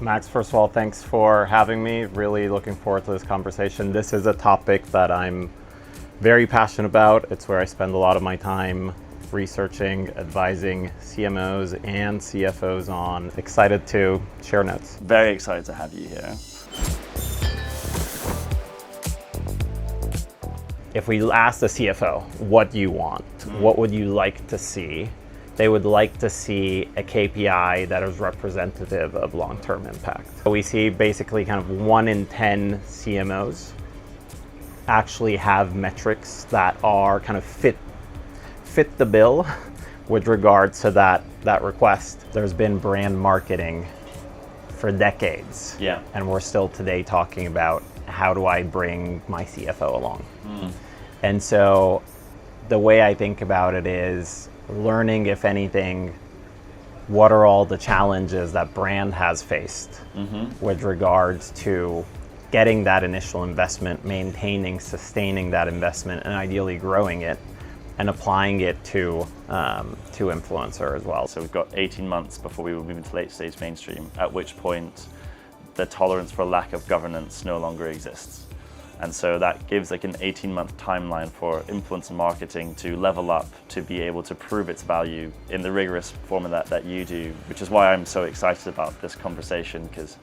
Max, first of all, thanks for having me. Really looking forward to this conversation. This is a topic that I'm very passionate about. It's where I spend a lot of my time researching, advising CMOs and CFOs on. Excited to share notes. Very excited to have you here. If we ask the CFO, what do you want? What would you like to see? They would like to see a KPI that is representative of long-term impact. We see basically kind of 1 in 10 CMOs actually have metrics that are kind of fit the bill with regards to that request. There's been brand marketing for decades. Yeah. And we're still today talking about how do I bring my CFO along? And so the way I think about it is learning, if anything, what are all the challenges that brand has faced with regards to getting that initial investment, maintaining, sustaining that investment, and ideally growing it, and applying it to influencer as well. So we've got 18 months before we will move into late stage mainstream, at which point the tolerance for lack of governance no longer exists. And so that gives like an 18-month timeline for influencer marketing to level up, to be able to prove its value in the rigorous format that you do, which is why I'm so excited about this conversation, because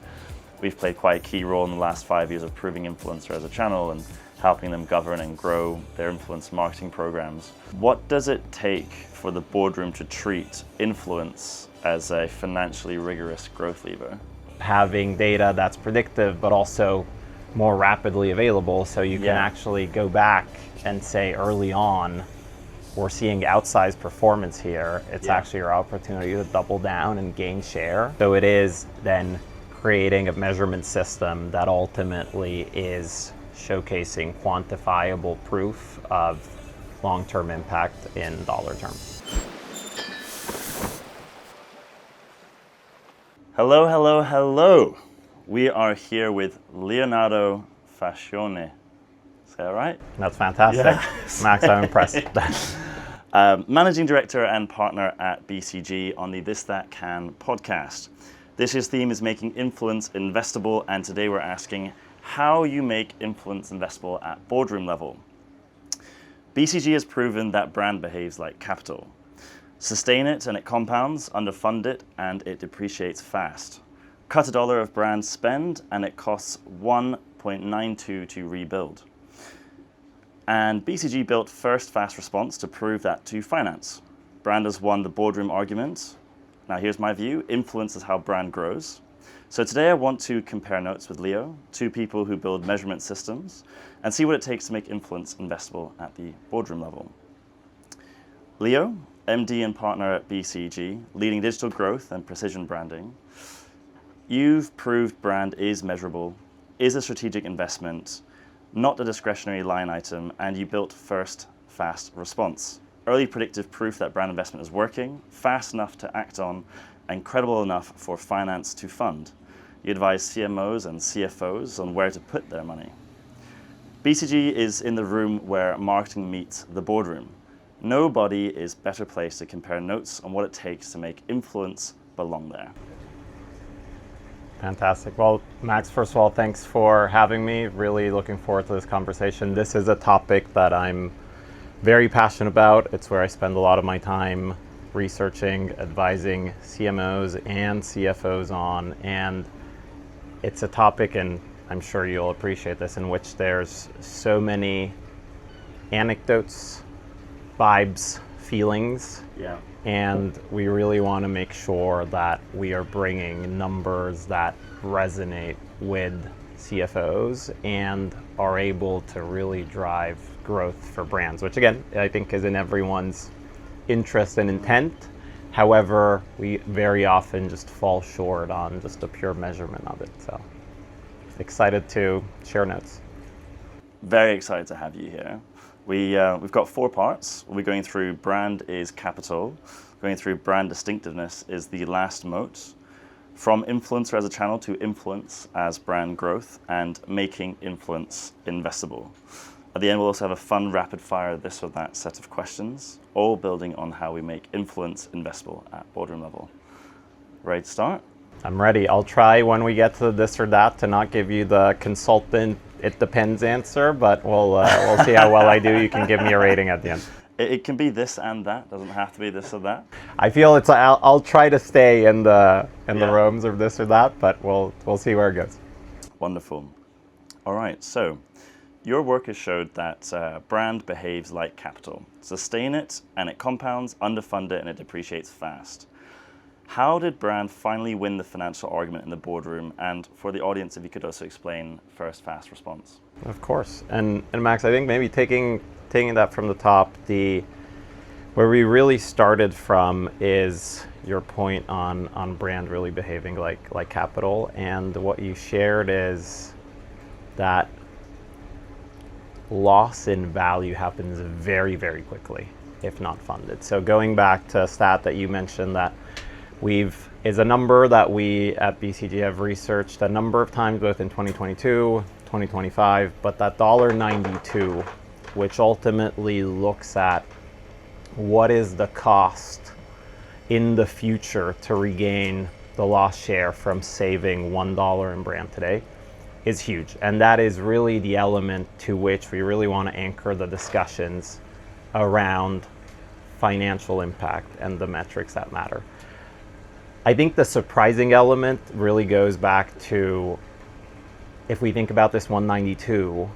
we've played quite a key role in the last 5 years of proving influencer as a channel and helping them govern and grow their influence marketing programs. What does it take for the boardroom to treat influence as a financially rigorous growth lever? Having data that's predictive, but also more rapidly available, so you can actually go back and say early on, we're seeing outsized performance here. It's actually your opportunity to double down and gain share. So it is then creating a measurement system that ultimately is showcasing quantifiable proof of long-term impact in dollar terms. Hello, hello, hello. We are here with Leonardo Fascione. Is that right? That's fantastic. Yeah. Max, I'm impressed. Managing Director and Partner at BCG on the ThisThat podcast. This year's theme is Making Influence Investable, and today we're asking how you make influence investable at boardroom level. BCG has proven that brand behaves like capital. Sustain it and it compounds, underfund it and it depreciates fast. Cut $1 of brand spend and it costs 1.92 to rebuild. And BCG built first fast response to prove that to finance. Brand has won the boardroom argument. Now here's my view, influence is how brand grows. So today I want to compare notes with Leo, 2 people who build measurement systems, and see what it takes to make influence investable at the boardroom level. Leo, MD and partner at BCG, leading digital growth and precision branding. You've proved brand is measurable, is a strategic investment, not a discretionary line item, and you built first fast response. Early predictive proof that brand investment is working, fast enough to act on, and credible enough for finance to fund. You advise CMOs and CFOs on where to put their money. BCG is in the room where marketing meets the boardroom. Nobody is better placed to compare notes on what it takes to make influence belong there. Fantastic. Well, Max, first of all, thanks for having me. Really looking forward to this conversation. This is a topic that I'm very passionate about. It's where I spend a lot of my time researching, advising CMOs and CFOs on, and it's a topic, and I'm sure you'll appreciate this, in which there's so many anecdotes, vibes, feelings. Yeah. And we really want to make sure that we are bringing numbers that resonate with CFOs and are able to really drive growth for brands, which again, I think is in everyone's interest and intent. However, we very often just fall short on just a pure measurement of it. So excited to share notes. Very excited to have you here. We've got 4 parts. We'll be going through brand is capital, going through brand distinctiveness is the last moat, from influencer as a channel to influence as brand growth, and making influence investable. At the end, we'll also have a fun rapid fire this or that set of questions, all building on how we make influence investable at boardroom level. Ready to start? I'm ready. I'll try when we get to this or that to not give you the consultant it depends answer, but we'll see how well I do. You can give me a rating at the end. It can be this and that. Doesn't have to be this or that. I feel I'll try to stay in the realms of this or that, but we'll see where it goes. Wonderful. All right. So your work has showed that brand behaves like capital. Sustain it and it compounds, underfund it and it depreciates fast. How did brand finally win the financial argument in the boardroom? And for the audience, if you could also explain first fast response. Of course. And Max, I think maybe taking that from the top, where we really started from is your point on brand really behaving like capital. And what you shared is that loss in value happens very, very quickly if not funded. So going back to a stat that you mentioned that is a number that we at BCG have researched a number of times, both in 2022, 2025, but that $1.92, which ultimately looks at what is the cost in the future to regain the lost share from saving $1 in brand today, is huge. And that is really the element to which we really want to anchor the discussions around financial impact and the metrics that matter. I think the surprising element really goes back to, if we think about this 192,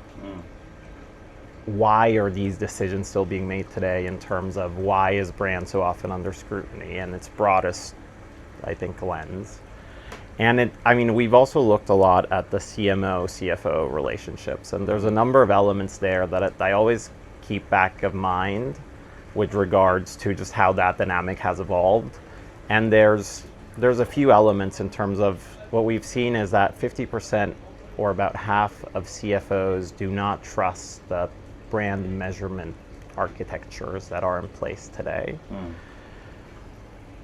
why are these decisions still being made today in terms of why is brand so often under scrutiny and its broadest, I think, lens. And we've also looked a lot at the CMO-CFO relationships, and there's a number of elements there that I always keep back of mind with regards to just how that dynamic has evolved. And there's a few elements in terms of what we've seen is that 50% or about half of CFOs do not trust the brand measurement architectures that are in place today.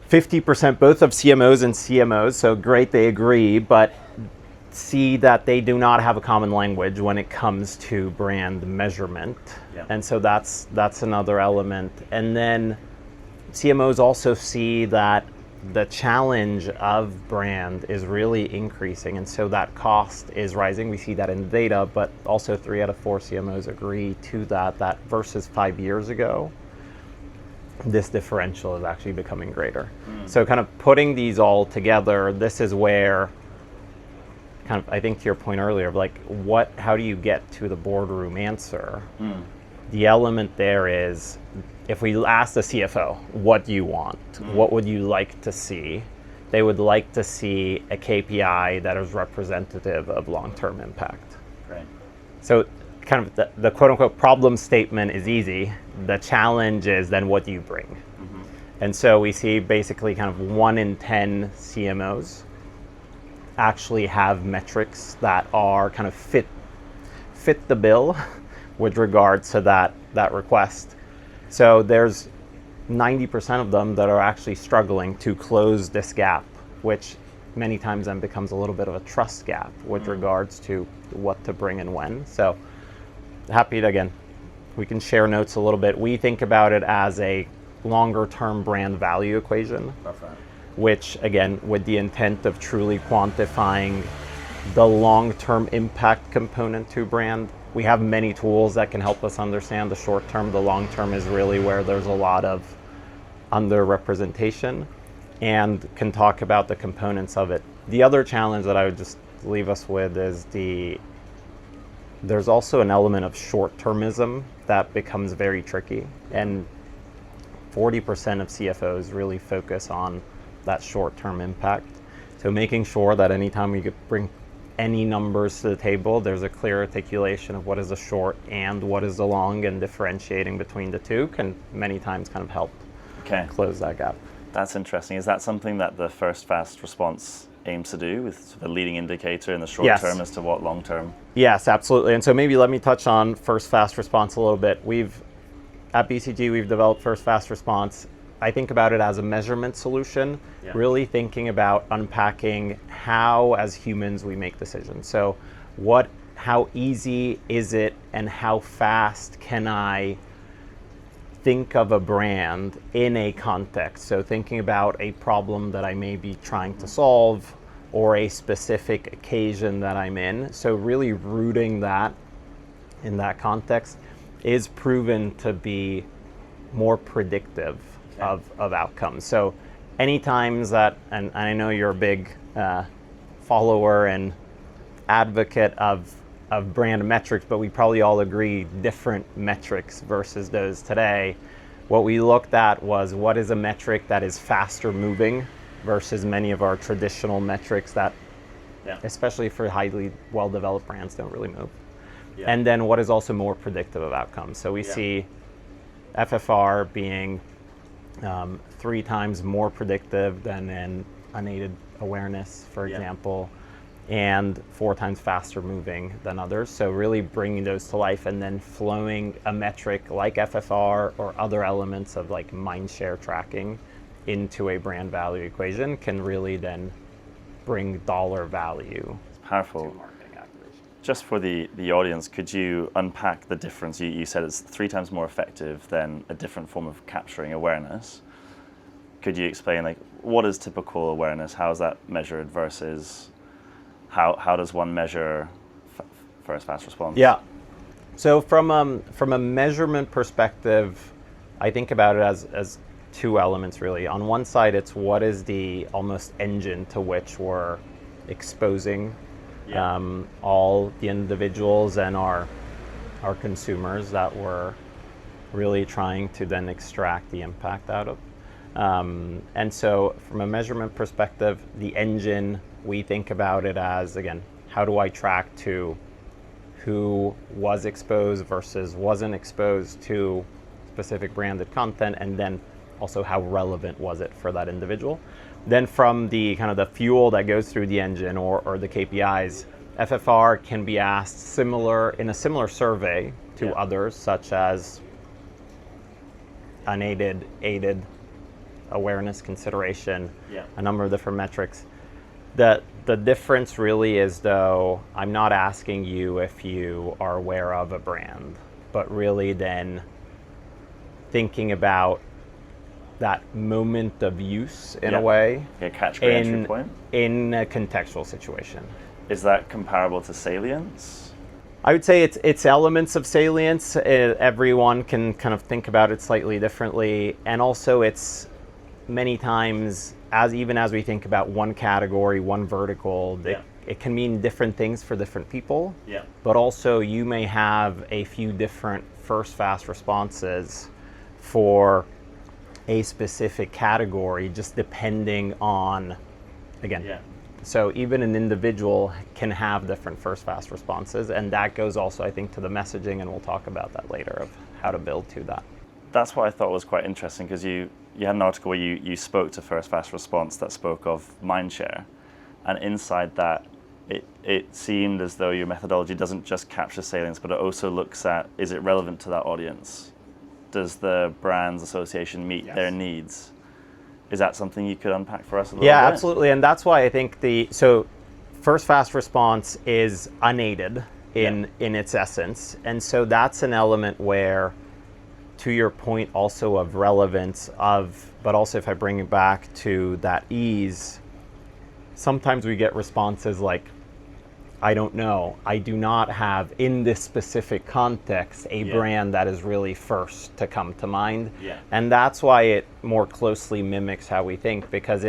50% both of CMOs and CMOs, so great, they agree, but see that they do not have a common language when it comes to brand measurement. Yeah. And so that's another element. And then CMOs also see that the challenge of brand is really increasing, and so that cost is rising. We see that in data, but also 3 out of 4 CMOs agree to that versus 5 years ago, this differential is actually becoming greater. So kind of putting these all together, this is where kind of, I think to your point earlier, of how do you get to the boardroom answer? The element there is, if we ask the CFO, what do you want? What would you like to see? They would like to see a KPI that is representative of long-term impact. Right. So kind of the quote-unquote problem statement is easy. The challenge is then what do you bring? And so we see basically kind of 1 in 10 CMOs actually have metrics that are kind of fit the bill with regards to that request. So there's 90% of them that are actually struggling to close this gap, which many times then becomes a little bit of a trust gap with regards to what to bring and when. So happy to, again, we can share notes a little bit. We think about it as a longer term brand value equation. Perfect. Which, again, with the intent of truly quantifying the long-term impact component to brand. We have many tools that can help us understand the short term. The long term is really where there's a lot of underrepresentation, and can talk about the components of it. The other challenge that I would just leave us with is there's also an element of short-termism that becomes very tricky, and 40% of CFOs really focus on that short-term impact. So making sure that anytime we bring any numbers to the table, there's a clear articulation of what is the short and what is the long, and differentiating between the two can many times kind of help close that gap. That's interesting. Is that something that the first fast response aims to do, with sort of a leading indicator in the short term as to what long term? Yes, absolutely. And so maybe let me touch on first fast response a little bit. At BCG, we've developed first fast response. I think about it as a measurement solution, really thinking about unpacking how, as humans, we make decisions. So how easy is it and how fast can I think of a brand in a context? So thinking about a problem that I may be trying to solve, or a specific occasion that I'm in. So really rooting that in that context is proven to be more predictive of outcomes. So any times that, and I know you're a big follower and advocate of brand metrics, but we probably all agree different metrics versus those today. What we looked at was what is a metric that is faster moving versus many of our traditional metrics that, especially for highly well-developed brands, don't really move. And then what is also more predictive of outcomes. So we see FFR being 3 times more predictive than an unaided awareness, for example, and 4 times faster moving than others. So really bringing those to life and then flowing a metric like FFR or other elements of like mind share tracking into a brand value equation can really then bring dollar value. It's powerful. Just for the audience, could you unpack the difference? You said it's 3 times more effective than a different form of capturing awareness. Could you explain, like, what is typical awareness? How is that measured versus how does one measure first fast response? Yeah. So from a measurement perspective, I think about it as 2 elements really. On one side, it's what is the almost engine to which we're exposing all the individuals and our consumers that we're really trying to then extract the impact out of. And so from a measurement perspective, the engine, we think about it as, again, how do I track to who was exposed versus wasn't exposed to specific branded content, and then also how relevant was it for that individual. Then from the kind of the fuel that goes through the engine or the KPIs, FFR can be asked in a similar survey to others, such as unaided, aided, awareness, consideration, a number of different metrics. The difference really is, though, I'm not asking you if you are aware of a brand, but really then thinking about that moment of use in a way, category entry point in a contextual situation. Is that comparable to salience? I would say it's elements of salience. Everyone can kind of think about it slightly differently, and also it's many times, even as we think about one category, one vertical, it can mean different things for different people. But also you may have a few different first fast responses for a specific category, just depending on, again, so even an individual can have different first fast responses, and that goes also, I think, to the messaging, and we'll talk about that later, of how to build to that. That's what I thought was quite interesting, because you had an article where you spoke to first fast response that spoke of mindshare, and inside that it seemed as though your methodology doesn't just capture salience, but it also looks at, is it relevant to that audience? Does the brand's association meet their needs? Is that something you could unpack for us a little bit? Yeah, absolutely. And that's why I think so first fast response is unaided in its essence. And so that's an element where, to your point also of relevance but also if I bring it back to that ease, sometimes we get responses like, I don't know, I do not have in this specific context a brand that is really first to come to mind. And that's why it more closely mimics how we think, because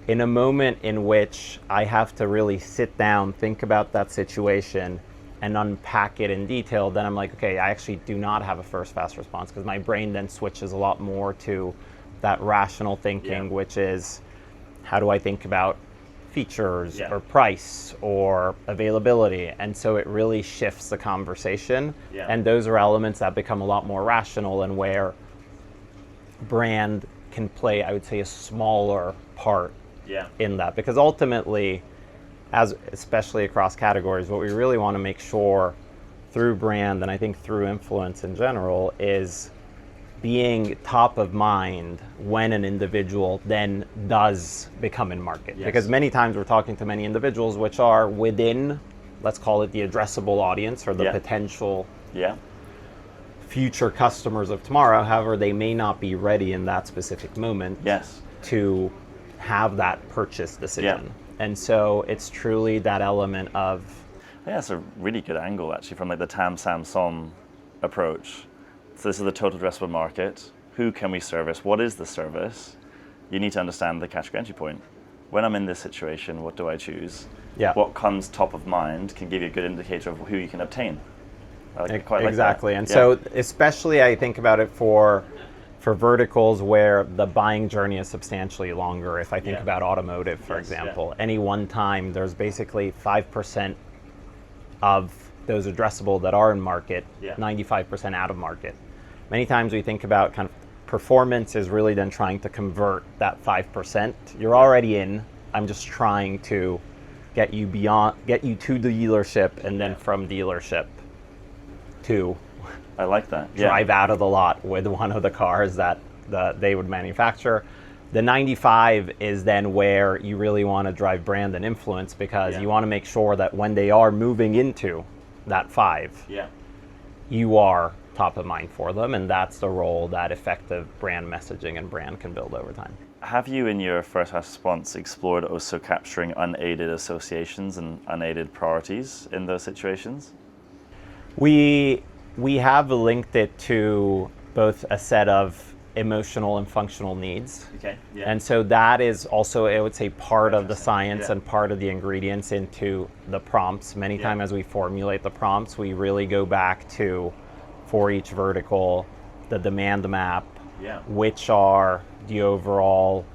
in a moment in which I have to really sit down, think about that situation and unpack it in detail, then I'm like, okay, I actually do not have a first fast response, because my brain then switches a lot more to that rational thinking, which is, how do I think about features or price or availability? And so it really shifts the conversation. And those are elements that become a lot more rational, and where brand can play, I would say, a smaller part in that. Because ultimately, especially across categories, what we really want to make sure through brand, and I think through influence in general, is being top of mind when an individual then does become in market. Because many times we're talking to many individuals which are within, let's call it the addressable audience, or the potential future customers of tomorrow. However, they may not be ready in that specific moment to have that purchase decision. And so it's truly that element of... I think that's a really good angle, actually, from like the TAM, SAM, SOM approach. So this is the total addressable market. Who can we service? What is the service? You need to understand the category entry point. When I'm in this situation, what do I choose? Yeah. What comes top of mind can give you a good indicator of who you can obtain. I quite like exactly. that. And so especially I think about it for verticals where the buying journey is substantially longer. If I think about automotive, for example, any one time there's basically 5% of those addressable that are in market, 95% out of market. Many times we think about kind of performance is really then trying to convert that 5%. You're already in. I'm just trying to get you to the dealership, and then from dealership to I like that. drive out of the lot with one of the cars that they would manufacture. The 95 is then where you really want to drive brand and influence, because you want to make sure that when they are moving into that 5, you are top of mind for them, and that's the role that effective brand messaging and brand can build over time. Have you, in your first response, explored also capturing unaided associations and unaided priorities in those situations? We have linked it to both a set of emotional and functional needs. And so that is also, I would say, part of the science and part of the ingredients into the prompts. Many times as we formulate the prompts, we really go back to, for each vertical, the demand map, which are the overall,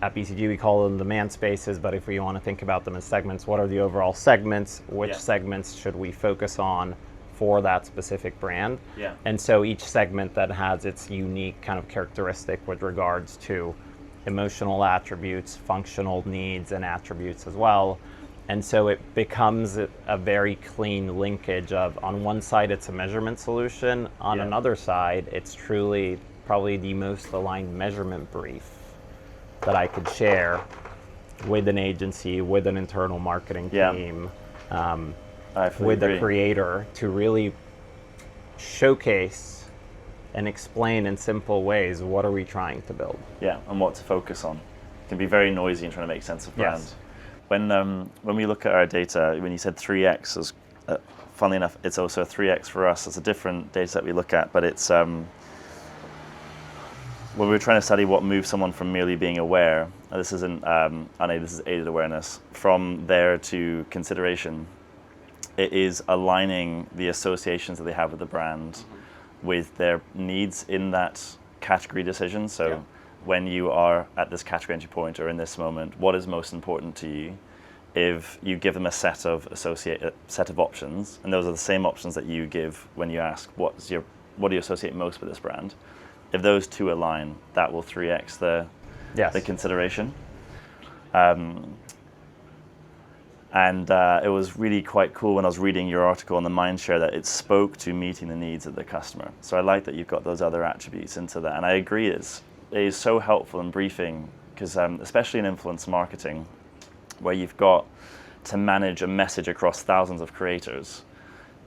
at BCG we call them demand spaces, but if we want to think about them as segments, what are the overall segments? Which segments should we focus on for that specific brand? And so each segment that has its unique kind of characteristic with regards to emotional attributes, functional needs and attributes as well. And so it becomes a very clean linkage of, on one side it's a measurement solution, on another side it's truly probably the most aligned measurement brief that I could share with an agency, with an internal marketing team, with the creator, to really showcase and explain in simple ways what are we trying to build. And what to focus on. It can be very noisy in trying to make sense of brand. When we look at our data, when you said 3x, funnily enough, it's also a 3x for us. It's a different data set we look at, but it's when we're trying to study what moves someone from merely being aware, this isn't unaided, this is aided awareness, from there to consideration. It is aligning the associations that they have with the brand with their needs in that category decision. So when you are at this category entry point or in this moment, what is most important to you? If you give them a set of options, and those are the same options that you give when you ask what do you associate most with this brand, if those two align, that will 3x the consideration. And it was really quite cool when I was reading your article on the mindshare that it spoke to meeting the needs of the customer. So I like that you've got those other attributes into that. And I agree, it is so helpful in briefing, because especially in influence marketing, where you've got to manage a message across thousands of creators,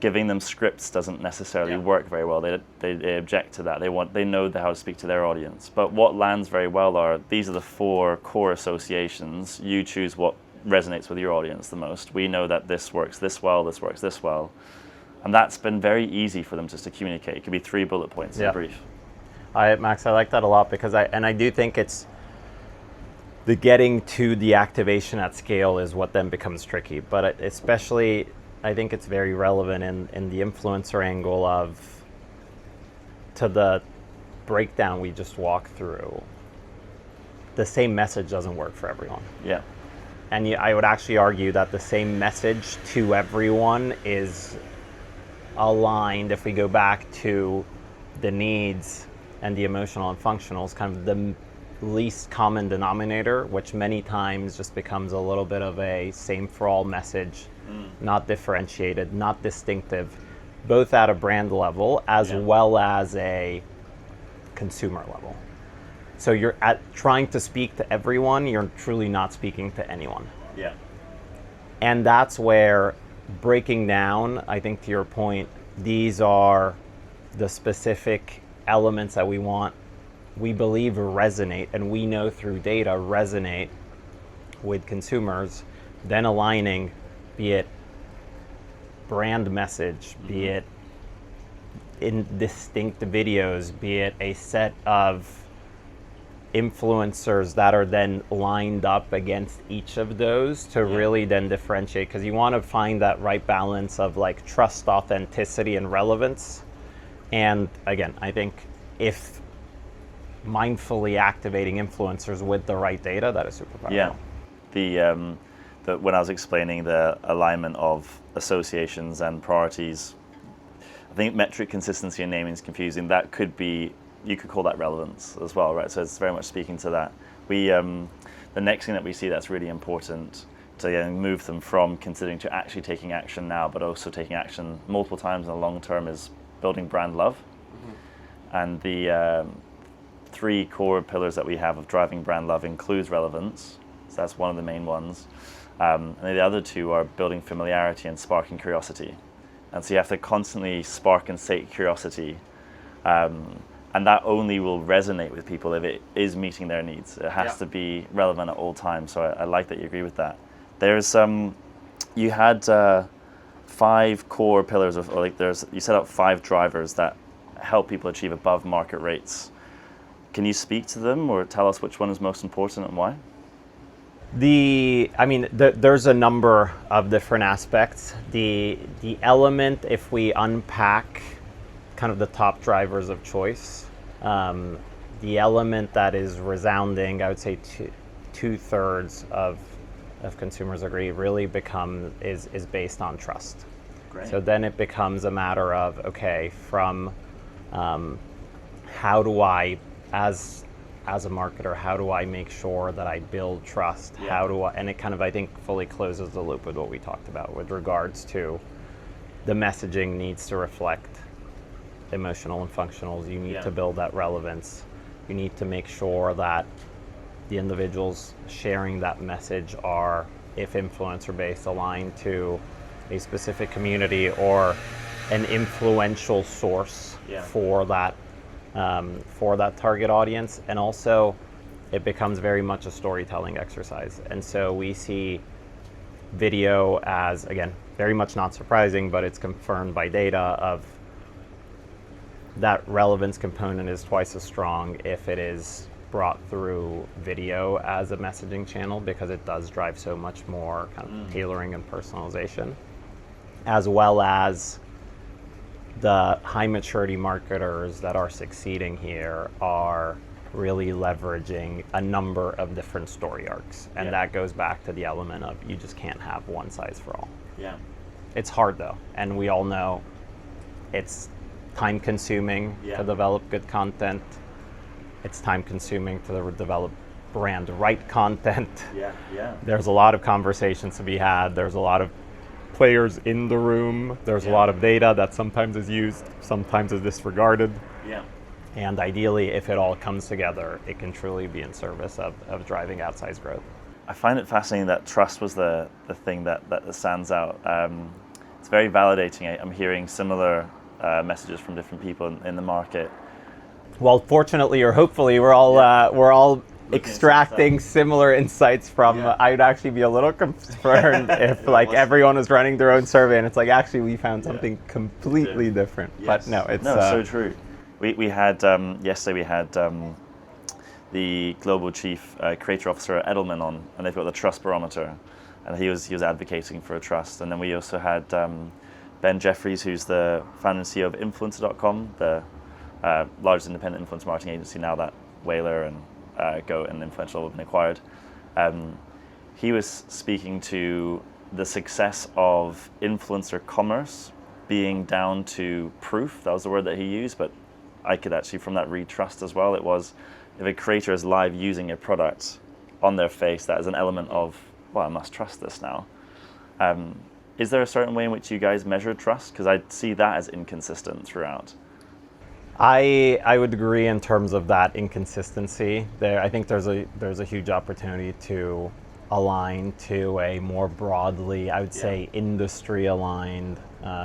giving them scripts doesn't necessarily work very well. They object to that. They know how to speak to their audience. But what lands very well are, these are the 4 core associations. You choose what resonates with your audience the most. We know that this works this well, this works this well. And that's been very easy for them just to communicate. It could be 3 bullet points in a brief. Max, I like that a lot, because I do think it's the getting to the activation at scale is what then becomes tricky. But especially, I think it's very relevant in the influencer angle to the breakdown we just walked through. The same message doesn't work for everyone. And I would actually argue that the same message to everyone is aligned if we go back to the needs and the emotional and functional is kind of the least common denominator, which many times just becomes a little bit of a same for all message, not differentiated, not distinctive, both at a brand level as well as a consumer level. So you're trying to speak to everyone, you're truly not speaking to anyone. And that's where breaking down, I think to your point, these are the specific elements that we believe resonate, and we know through data resonate with consumers, then aligning, be it brand message, be it in distinct videos, be it a set of influencers that are then lined up against each of those to really then differentiate, because you want to find that right balance of like trust, authenticity, and relevance. And again, I think if mindfully activating influencers with the right data, that is super powerful. Yeah, the when I was explaining the alignment of associations and priorities, I think metric consistency and naming is confusing. That could be, you could call that relevance as well, right? So it's very much speaking to that. We, the next thing that we see that's really important to move them from considering to actually taking action now, but also taking action multiple times in the long term, is building brand love. And the 3 core pillars that we have of driving brand love includes relevance. So that's one of the main ones. And the other 2 are building familiarity and sparking curiosity. And so you have to constantly spark and sate curiosity. And that only will resonate with people if it is meeting their needs. It has to be relevant at all times. So I like that you agree with that. There's you had 5 core pillars of, or like you set up 5 drivers that help people achieve above market rates. Can you speak to them or tell us which one is most important and why? There's a number of different aspects. The element, if we unpack kind of the top drivers of choice, the element that is resounding, I would say 2/3 of consumers agree, really is based on trust. Great. So then it becomes a matter of, okay, from how do I, as a marketer, how do I make sure that I build trust? Yeah. How do I, and it kind of, I think, fully closes the loop with what we talked about with regards to the messaging needs to reflect emotional and functionals. You need to build that relevance. You need to make sure that the individuals sharing that message are, if influencer based, aligned to a specific community or an influential source for that target audience. And also it becomes very much a storytelling exercise. And so we see video as, again, very much not surprising, but it's confirmed by data of that relevance component is twice as strong if it is brought through video as a messaging channel, because it does drive so much more kind of tailoring and personalization, as well as the high maturity marketers that are succeeding here are really leveraging a number of different story arcs. And that goes back to the element of, you just can't have one size for all. Yeah. It's hard though, and we all know it's time consuming to develop good content. It's time consuming to develop brand right content. There's a lot of conversations to be had. There's a lot of players in the room. There's a lot of data that sometimes is used, sometimes is disregarded. And ideally, if it all comes together, it can truly be in service of driving outsized growth. I find it fascinating that trust was the thing that stands out. It's very validating. I'm hearing similar messages from different people in the market. Well, fortunately or hopefully, we're all extracting similar insights from. I'd actually be a little concerned if everyone was running their own survey and it's like, actually we found something completely different. But no, it's so true. We had yesterday we had the global chief creator officer at Edelman on, and they've got the trust barometer, and he was advocating for a trust. And then we also had Ben Jeffries, who's the founder and CEO of Influencer.com, the largest independent influence marketing agency now that Whaler and Go and Influential have been acquired. He was speaking to the success of influencer commerce being down to proof. That was the word that he used, but I could actually, from that, read trust as well. It was, if a creator is live using a product on their face, that is an element of, well, I must trust this now. Is there a certain way in which you guys measure trust? Because I see that as inconsistent throughout. I would agree in terms of that inconsistency. I think there's a huge opportunity to align to a more broadly, I would say, industry aligned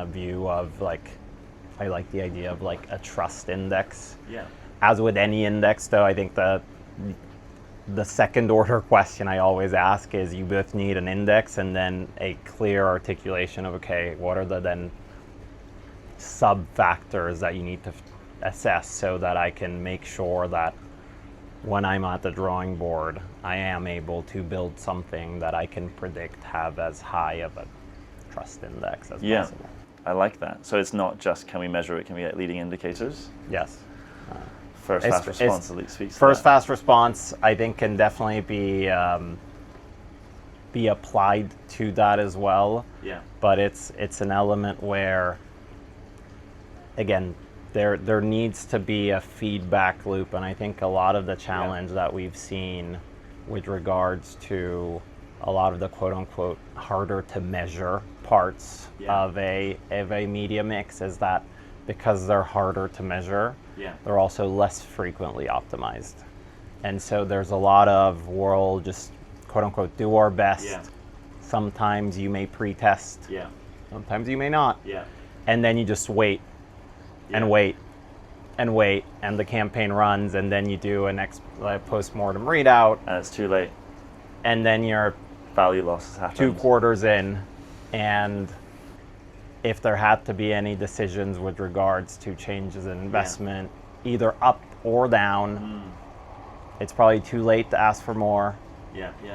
view of I like the idea of a trust index. As with any index, though, I think that the second order question I always ask is, you both need an index and then a clear articulation of, okay, what are the then sub factors that you need to assess so that I can make sure that when I'm at the drawing board, I am able to build something that I can predict have as high of a trust index as possible. I like that. So it's not just can we measure it, can we get leading indicators? Yes. First fast response at least speaks to First that. fast response, I think, can definitely be applied to that as well. Yeah. But it's an element where, again, there needs to be a feedback loop, and I think a lot of the challenge that we've seen with regards to a lot of the quote unquote harder to measure parts of a media mix is that because they're harder to measure, they're also less frequently optimized. And so there's a lot of we'll just quote unquote do our best. Sometimes you may pre-test, sometimes you may not. And then you just wait and wait and wait, and the campaign runs, and then you do a next post-mortem readout. And it's too late. And then you're Value loss has happened. 2 quarters in, and if there had to be any decisions with regards to changes in investment, either up or down, it's probably too late to ask for more.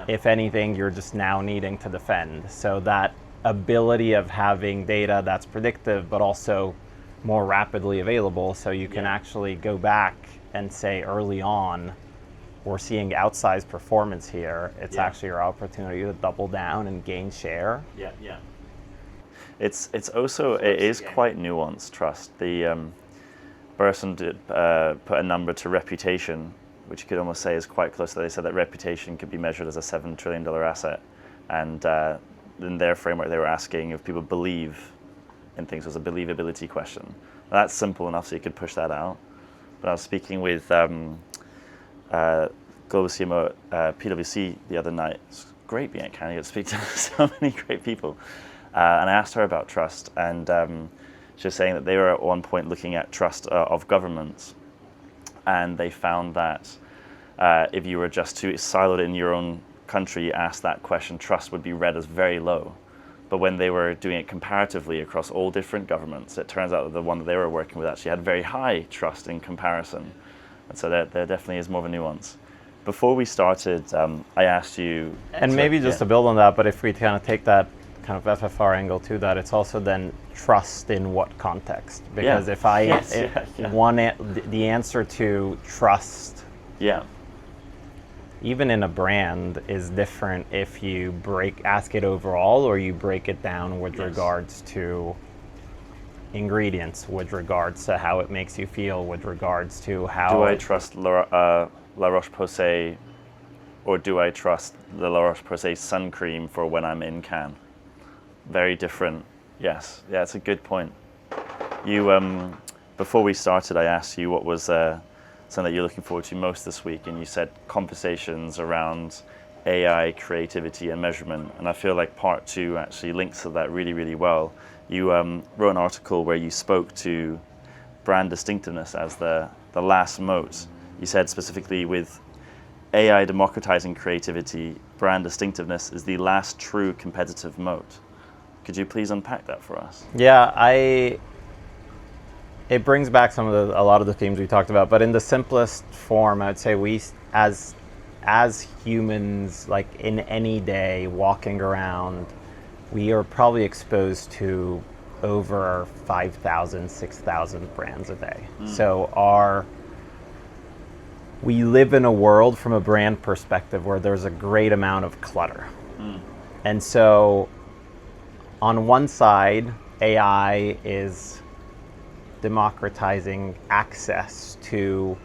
If anything, you're just now needing to defend. So that ability of having data that's predictive, but also more rapidly available, so you can actually go back and say early on, we're seeing outsized performance here. It's actually your opportunity to double down and gain share. It's also, it is quite nuanced trust. The person did put a number to reputation, which you could almost say is quite close. They said that reputation could be measured as a $7 trillion asset. And in their framework, they were asking if people believe in things. It was a believability question. Well, that's simple enough, so you could push that out. But I was speaking with Global CMO PwC the other night. It's great being at Canada. You get to speak to so many great people. And I asked her about trust, and she was saying that they were at one point looking at trust of governments, and they found that if you were just too siloed in your own country, asked that question, trust would be read as very low. But when they were doing it comparatively across all different governments, it turns out that the one that they were working with actually had very high trust in comparison. And so there definitely is more of a nuance. Before we started, I asked you... And maybe just to build on that, but if we kind of take that kind of FFR angle to that, it's also then trust in what context. Because if I want the answer to trust, even in a brand, is different if you ask it overall or you break it down with regards to ingredients, with regards to how it makes you feel, with regards to how... Do I trust La Roche-Posay, or do I trust the La Roche-Posay sun cream for when I'm in Cannes? Very different. Yes, yeah, it's a good point. You, before we started, I asked you what was something that you're looking forward to most this week, and you said conversations around AI, creativity, and measurement. And I feel like part 2 actually links to that really, really well. You wrote an article where you spoke to brand distinctiveness as the last moat. You said specifically, with AI democratizing creativity, brand distinctiveness is the last true competitive moat. Could you please unpack that for us? Yeah, it brings back a lot of the themes we talked about, but in the simplest form, I'd say we, as humans, like in any day, walking around, we are probably exposed to over 5,000, 6,000 brands a day. So we live in a world from a brand perspective where there's a great amount of clutter. And so on one side, AI is democratizing access to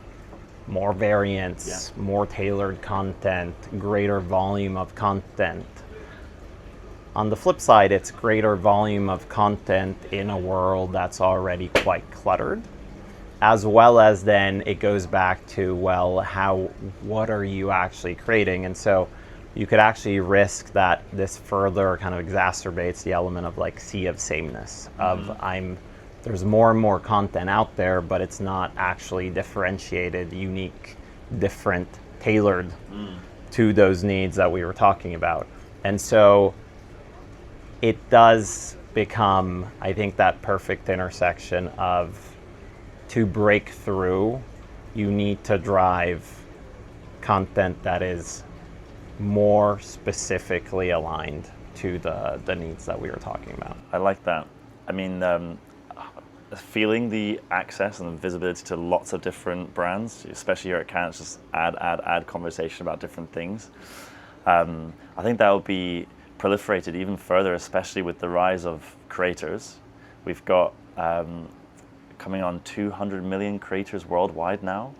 more variants, more tailored content, greater volume of content. On the flip side, it's greater volume of content in a world that's already quite cluttered, as well as then it goes back to, well, what are you actually creating? And so you could actually risk that this further kind of exacerbates the element of like sea of sameness, of there's more and more content out there, but it's not actually differentiated, unique, different tailored to those needs that we were talking about. And so it does become, I think, that perfect intersection of, to break through, you need to drive content that is more specifically aligned to the needs that we were talking about. I like that. I mean, feeling the access and the visibility to lots of different brands, especially here at Cannes, just add conversation about different things. I think that will be proliferated even further, especially with the rise of creators. We've got coming on 200 million creators worldwide now.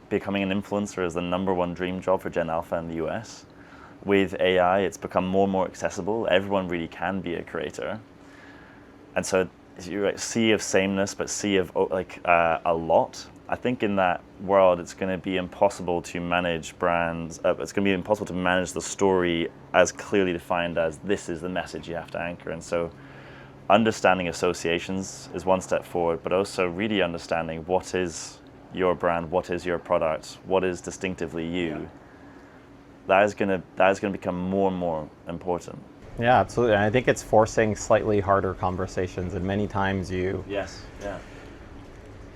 Becoming an influencer is the #1 dream job for Gen Alpha in the US. With AI, it's become more and more accessible. Everyone really can be a creator. And so you're like sea of sameness, but sea of a lot. I think in that world, it's going to be impossible to manage brands. It's going to be impossible to manage the story as clearly defined as this is the message you have to anchor. And so understanding associations is one step forward, but also really understanding what is your brand, what is your product, what is distinctively you. Yeah. That is going to become more and more important. Yeah, absolutely. And I think it's forcing slightly harder conversations, and many times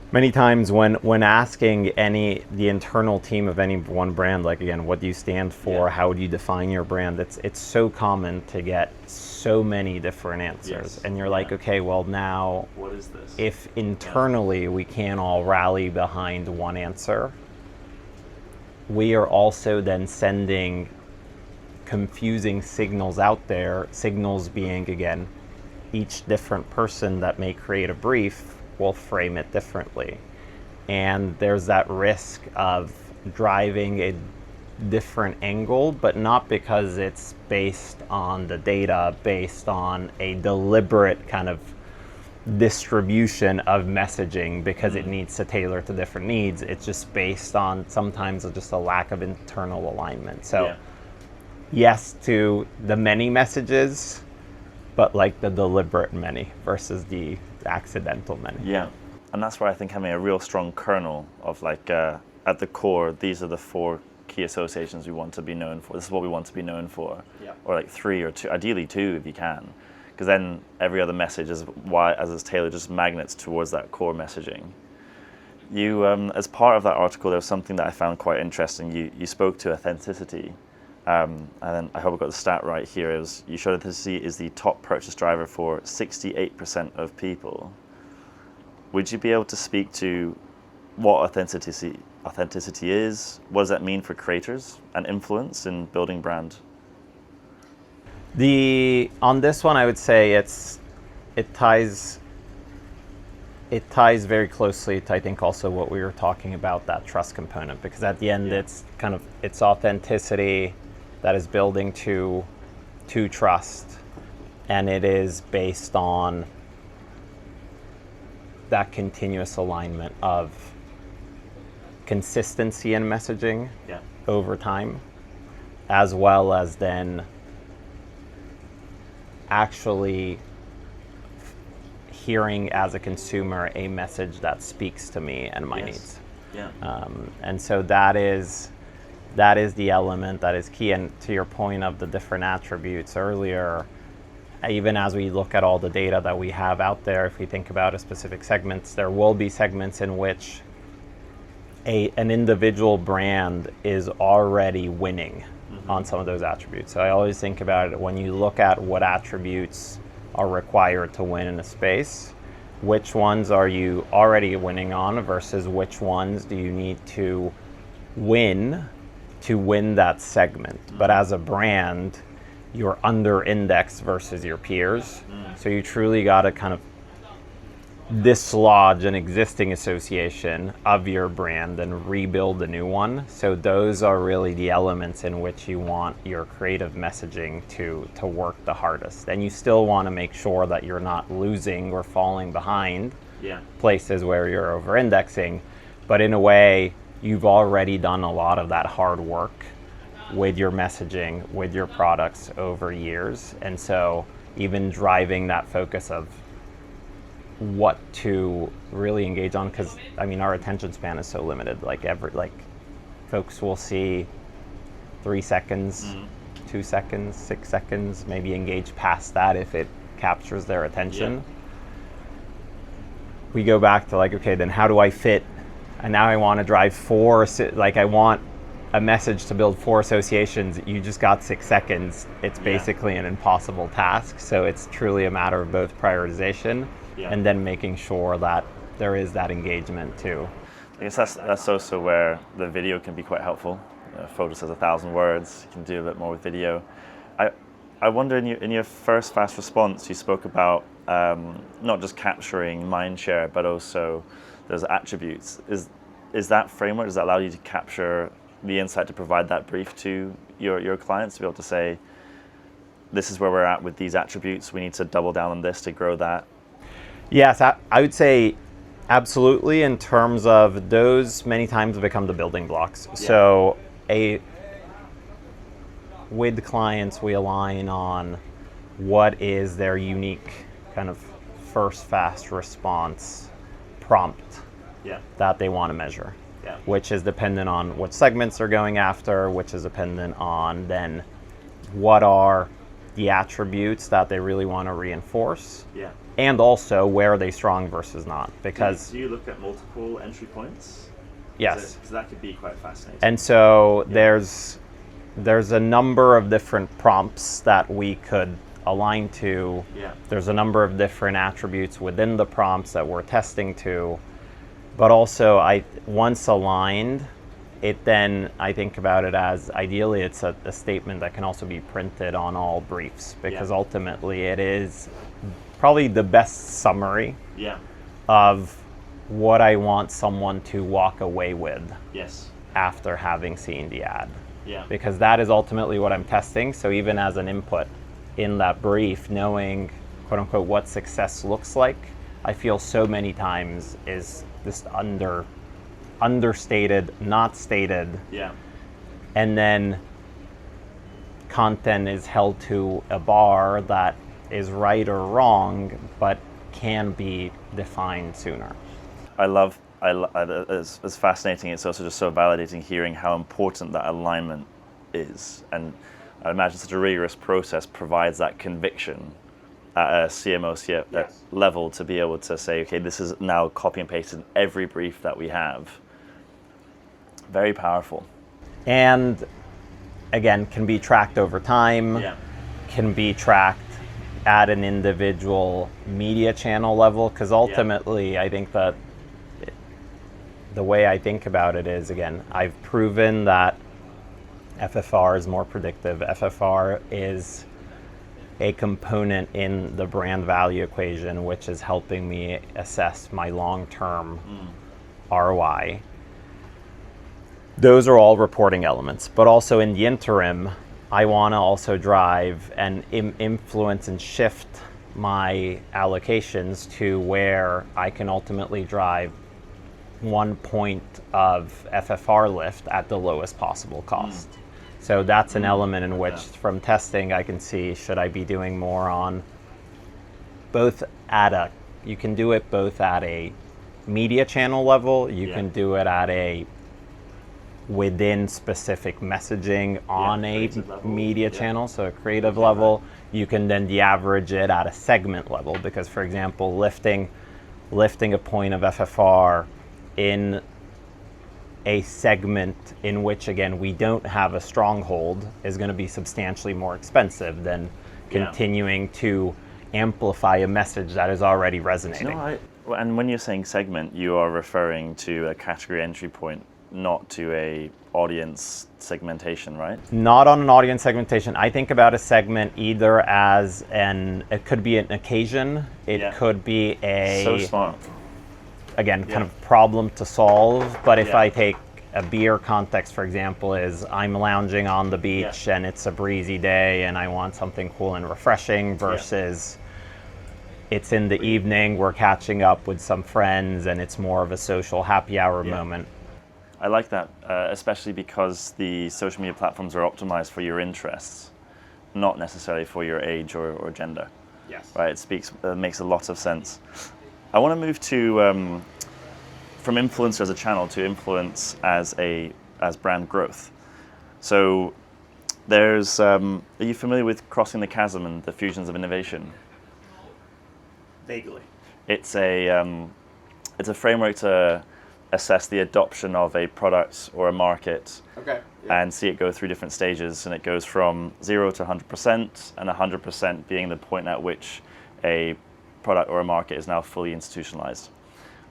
Many times when asking the internal team of any one brand, like, again, what do you stand for? How do you define your brand? It's so common to get so many different answers. And you're like, okay, well, now what is this? If internally we can't all rally behind one answer, we are also then sending confusing signals out there, signals being, again, each different person that may create a brief will frame it differently. And there's that risk of driving a different angle, but not because it's based on the data, based on a deliberate kind of distribution of messaging because it needs to tailor to different needs. It's just based on sometimes just a lack of internal alignment. So yes to the many messages, but like the deliberate many versus the accidental many. Yeah, and that's where I think having a real strong kernel of at the core, these are the 4 key associations we want to be known for. This is what we want to be known for. Or like 3 or 2, ideally 2 if you can, because then every other message is as it's tailored, just magnets towards that core messaging. You, as part of that article, there was something that I found quite interesting. You spoke to authenticity. And then I hope I got the stat right here. You showed authenticity is the top purchase driver for 68% of people. Would you be able to speak to what authenticity is? What does that mean for creators and influence in building brand? On this one, I would say it ties very closely to, I think, also what we were talking about, that trust component, because at the end it's authenticity that is building to trust, and it is based on that continuous alignment of consistency in messaging over time, as well as then actually hearing as a consumer a message that speaks to me and my needs. And so that is the element that is key. And to your point of the different attributes earlier, even as we look at all the data that we have out there, if we think about a specific segments, there will be segments in which an individual brand is already winning on some of those attributes. So I always think about it, when you look at what attributes are required to win in a space, which ones are you already winning on versus which ones do you need to win that segment. But as a brand, you're under indexed versus your peers. So you truly got to kind of dislodge an existing association of your brand and rebuild a new one. So those are really the elements in which you want your creative messaging to work the hardest. And you still want to make sure that you're not losing or falling behind places where you're over indexing. But in a way, you've already done a lot of that hard work with your messaging, with your products over years. And so even driving that focus of what to really engage on, because I mean our attention span is so limited. folks will see 3 seconds, 2 seconds, 6 seconds, maybe engage past that if it captures their attention. Yeah. We go back to like, okay, then how do I fit? And now I want to drive 4, like I want a message to build 4 associations. You just got 6 seconds. It's basically an impossible task. So it's truly a matter of both prioritization and then making sure that there is that engagement too. I guess that's also where the video can be quite helpful. A photo says 1,000 words. You can do a bit more with video. I wonder, in your first fast response, you spoke about not just capturing mind share, but also those attributes. Is that framework, does that allow you to capture the insight to provide that brief to your clients, to be able to say, this is where we're at with these attributes, we need to double down on this to grow that? Yes, I would say absolutely, in terms of those many times become the building blocks. Yeah. So with clients, we align on what is their unique kind of first fast response prompt that they want to measure, which is dependent on what segments they're going after, which is dependent on then what are the attributes that they really want to reinforce, and also where are they strong versus not. Because do you look at multiple entry points? Yes. Because that could be quite fascinating. And so there's a number of different prompts that we could align to. There's a number of different attributes within the prompts that we're testing to. But also, once aligned, I think about it as, ideally, it's a statement that can also be printed on all briefs, because ultimately it is probably the best summary of what I want someone to walk away with after having seen the ad. Because that is ultimately what I'm testing. So even as an input in that brief, knowing, quote unquote, what success looks like, I feel so many times is this understated, not stated. And then content is held to a bar that is right or wrong, but can be defined sooner. It's fascinating. It's also just so validating hearing how important that alignment is. And I imagine such a rigorous process provides that conviction at a CMO level to be able to say, okay, this is now copy and pasted in every brief that we have. Very powerful. And again, can be tracked over time, can be tracked at an individual media channel level, because ultimately I think that the way I think about it is, again, I've proven that FFR is more predictive. FFR is a component in the brand value equation, which is helping me assess my long-term ROI. Those are all reporting elements, but also in the interim, I want to also drive and influence and shift my allocations to where I can ultimately drive 1 point of FFR lift at the lowest possible cost. So that's an element in which, from testing, I can see, should I be doing more on both you can do it both at a media channel level, you can do it at a within specific messaging on a media channel, so a creative level. You can then de-average it at a segment level, because, for example, lifting a point of FFR in a segment in which, again, we don't have a stronghold is going to be substantially more expensive than continuing to amplify a message that is already resonating. And when you're saying segment, you are referring to a category entry point, not to a audience segmentation, right? Not on an audience segmentation. I think about a segment either as it could be an occasion, it could be so smart. Again, kind of problem to solve. But if I take a beer context, for example, is I'm lounging on the beach and it's a breezy day and I want something cool and refreshing, versus it's in the evening, we're catching up with some friends and it's more of a social happy hour moment. I like that, especially because the social media platforms are optimized for your interests, not necessarily for your age or gender. Right? It makes a lot of sense. I want to move to from influencer as a channel to influence as a as brand growth. So there's, are you familiar with Crossing the Chasm and the Fusions of Innovation? Vaguely. It's a framework to assess the adoption of a product or a market. Okay. And see it go through different stages, and it goes from 0 to 100%, and 100% being the point at which a product or a market is now fully institutionalized.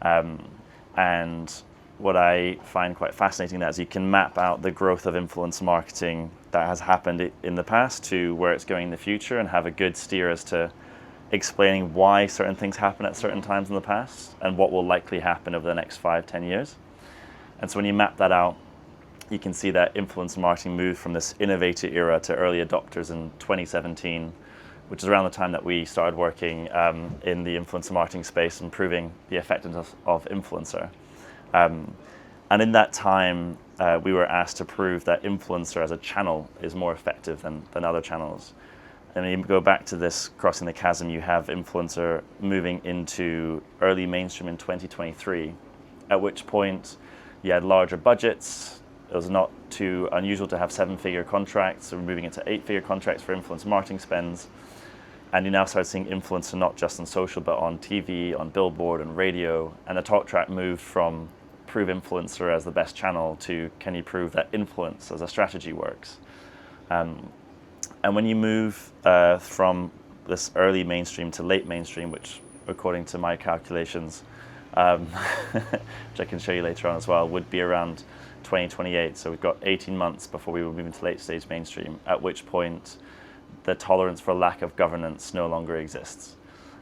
And what I find quite fascinating is you can map out the growth of influence marketing that has happened in the past to where it's going in the future, and have a good steer as to explaining why certain things happen at certain times in the past and what will likely happen over the next 5-10 years. And so when you map that out, you can see that influence marketing moved from this innovator era to early adopters in 2017, which is around the time that we started working in the influencer marketing space, improving the effectiveness of influencer. And in that time, we were asked to prove that influencer as a channel is more effective than other channels. And when you go back to this Crossing the Chasm, you have influencer moving into early mainstream in 2023, at which point you had larger budgets. It was not too unusual to have 7-figure contracts, so we're moving into 8-figure contracts for influence marketing spends. And you now start seeing influencer not just on social, but on TV, on billboard, and radio. And the talk track moved from prove influencer as the best channel to can you prove that influence as a strategy works. And when you move from this early mainstream to late mainstream, which according to my calculations, which I can show you later on as well, would be around 2028. So we've got 18 months before we will move into late stage mainstream, at which point the tolerance for lack of governance no longer exists.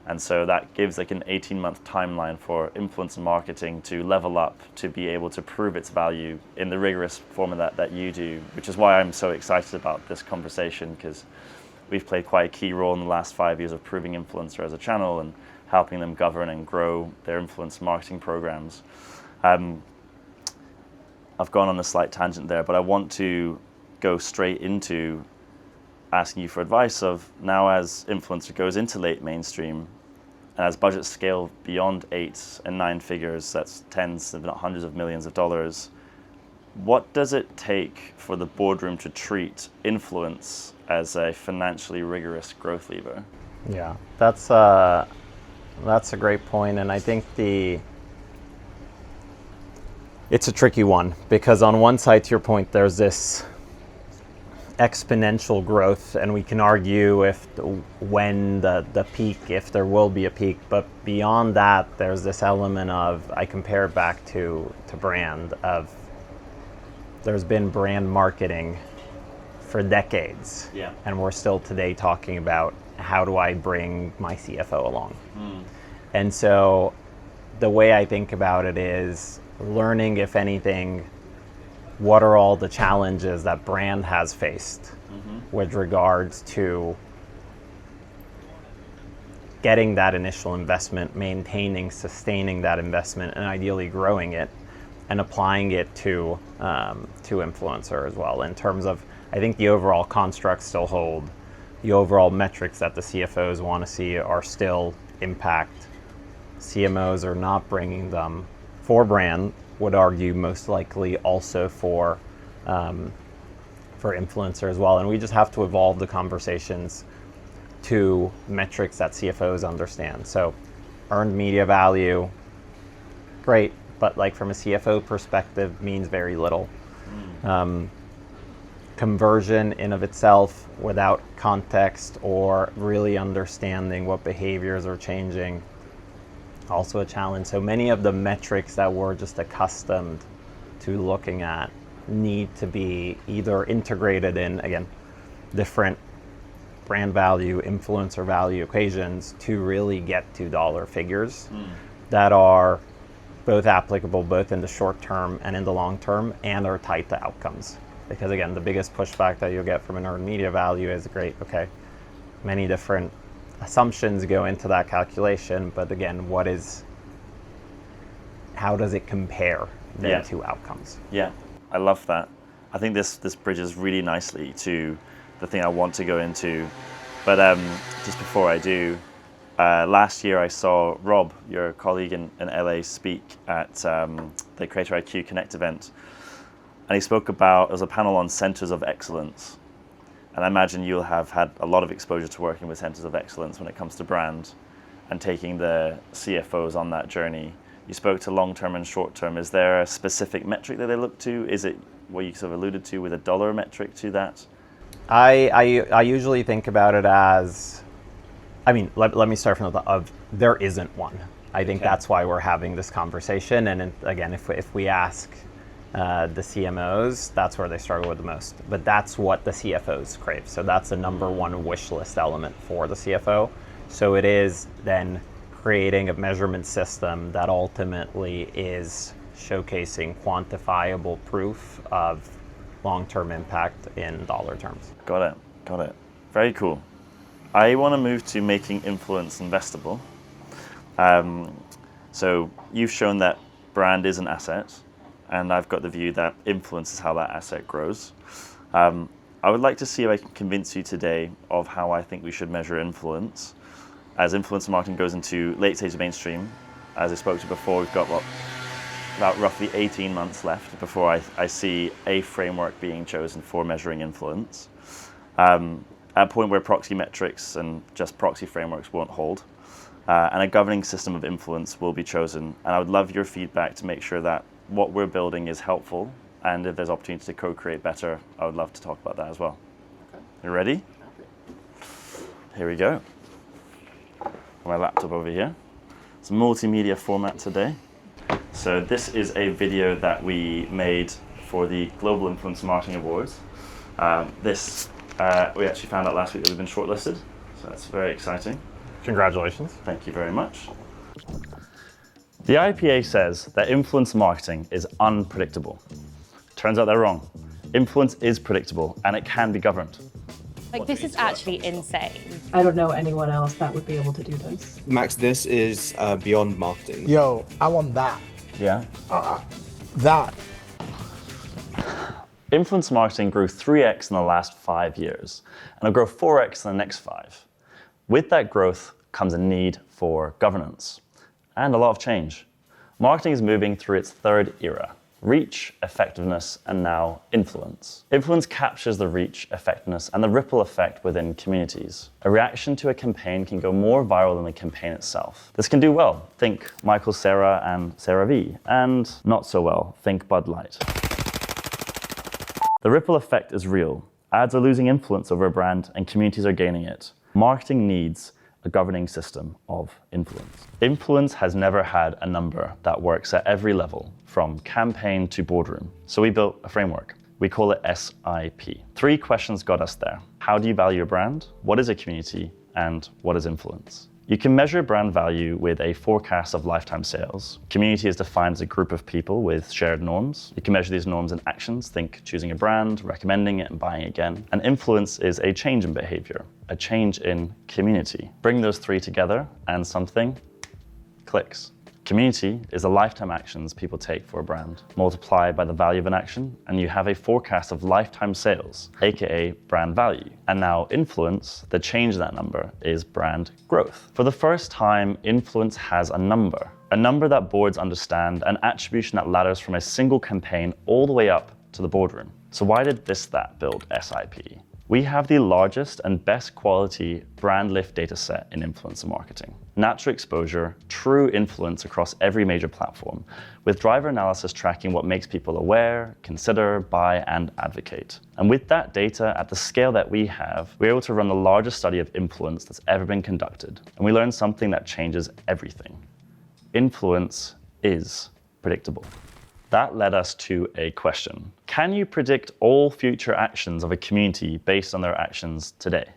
And so that gives like an 18-month timeline for influence marketing to level up, to be able to prove its value in the rigorous formula that you do, which is why I'm so excited about this conversation, because we've played quite a key role in the last 5 years of proving influencer as a channel and helping them govern and grow their influence marketing programs. I've gone on a slight tangent there, but I want to go straight into asking you for advice of now as influencer goes into late mainstream and as budgets scale beyond 8 and 9 figures, that's tens if not hundreds of millions of dollars, what does it take for the boardroom to treat influence as a financially rigorous growth lever? Yeah, that's a great point, and I think it's a tricky one, because on one side, to your point, there's this exponential growth, and we can argue when the peak, if there will be a peak, but beyond that, there's this element of, I compare it back to brand, of there's been brand marketing for decades, and we're still today talking about how do I bring my CFO along. And so the way I think about it is learning, if anything, what are all the challenges that brand has faced with regards to getting that initial investment, maintaining, sustaining that investment, and ideally growing it, and applying it to influencer as well. In terms of, I think the overall constructs still hold. The overall metrics that the CFOs want to see are still impact. CMOs are not bringing them for brand, would argue most likely also for influencer as well. And we just have to evolve the conversations to metrics that CFOs understand. So earned media value, great, but like from a CFO perspective means very little. Conversion in of itself without context or really understanding what behaviors are changing, also a challenge. So many of the metrics that we're just accustomed to looking at need to be either integrated in, again, different brand value, influencer value equations to really get to dollar figures that are both applicable both in the short term and in the long term, and are tied to outcomes. Because again, the biggest pushback that you'll get from an earned media value is, great, okay, many different assumptions go into that calculation, but again, how does it compare then to outcomes? Yeah, I love that. I think this bridges really nicely to the thing I want to go into. But just before I do, last year I saw Rob, your colleague in LA, speak at the Creator IQ Connect event. and he spoke about, there was a panel on centers of excellence. And I imagine you'll have had a lot of exposure to working with centers of excellence when it comes to brand and taking the CFOs on that journey. You spoke to long-term and short-term. Is there a specific metric that they look to? Is it what you sort of alluded to with a dollar metric to that? I usually think about it as, I mean, let me start from there isn't one. I think that's why we're having this conversation. And again, if we ask the CMOs, that's where they struggle with the most. But that's what the CFOs crave. So that's the number one wish list element for the CFO. So it is then creating a measurement system that ultimately is showcasing quantifiable proof of long-term impact in dollar terms. Got it. Very cool. I want to move to making influence investable. So you've shown that brand is an asset, and I've got the view that influence is how that asset grows. I would like to see if I can convince you today of how I think we should measure influence. As influencer marketing goes into late stage mainstream, as I spoke to before, we've got about roughly 18 months left before I see a framework being chosen for measuring influence. At a point where proxy metrics and just proxy frameworks won't hold, and a governing system of influence will be chosen. And I would love your feedback to make sure that what we're building is helpful, and if there's opportunity to co-create better, I would love to talk about that as well. Okay. You ready? Okay. Here we go. My laptop over here. It's a multimedia format today. So this is a video that we made for the Global Influencer Marketing Awards. We actually found out last week that we've been shortlisted, so that's very exciting. Congratulations. Thank you very much. The IPA says that influence marketing is unpredictable. Turns out they're wrong. Influence is predictable and it can be governed. Like, this is actually insane. I don't know anyone else that would be able to do this. Max, this is beyond marketing. Yo, I want that. Yeah? That. Influence marketing grew 3x in the last 5 years, and it'll grow 4x in the next 5. With that growth comes a need for governance and a lot of change. Marketing is moving through its third era: reach, effectiveness, and now influence. Influence captures the reach, effectiveness, and the ripple effect within communities. A reaction to a campaign can go more viral than the campaign itself. This can do well. Think Michael Cera and CeraVe. And not so well. Think Bud Light. The ripple effect is real. Ads are losing influence over a brand, and communities are gaining it. Marketing needs a governing system of influence. Influence has never had a number that works at every level, from campaign to boardroom. So we built a framework. We call it SIP. 3 questions got us there. How do you value your brand? What is a community? And what is influence? You can measure brand value with a forecast of lifetime sales. Community is defined as a group of people with shared norms. You can measure these norms in actions, think choosing a brand, recommending it, and buying again. And influence is a change in behavior, a change in community. Bring those 3 together and something clicks. Community is the lifetime actions people take for a brand, multiplied by the value of an action, and you have a forecast of lifetime sales, aka brand value. And now influence, the change in that number, is brand growth. For the first time, influence has a number that boards understand, an attribution that ladders from a single campaign all the way up to the boardroom. So why did ThisThat build SIP? We have the largest and best quality brand lift data set in influencer marketing. Natural exposure, true influence across every major platform, with driver analysis tracking what makes people aware, consider, buy, and advocate. And with that data at the scale that we have, we're able to run the largest study of influence that's ever been conducted. And we learned something that changes everything. Influence is predictable. That led us to a question. Can you predict all future actions of a community based on their actions today?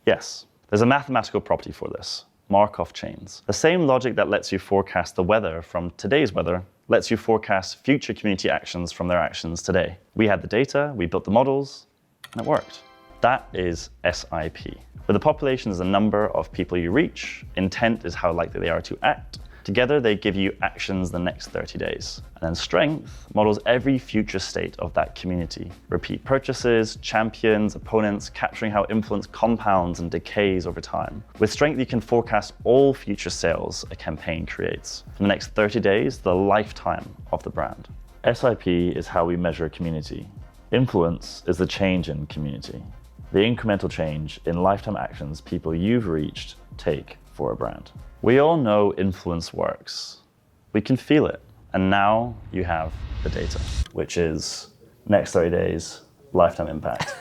Yes. There's a mathematical property for this: Markov chains. The same logic that lets you forecast the weather from today's weather lets you forecast future community actions from their actions today. We had the data, we built the models, and it worked. That is SIP. Where the population is the number of people you reach, intent is how likely they are to act. Together, they give you actions the next 30 days. And then strength models every future state of that community. Repeat purchases, champions, opponents, capturing how influence compounds and decays over time. With strength, you can forecast all future sales a campaign creates. For the next 30 days, the lifetime of the brand. SIP is how we measure a community. Influence is the change in community, the incremental change in lifetime actions people you've reached take for a brand. We all know influence works. We can feel it. And now you have the data, which is next 30 days, lifetime impact.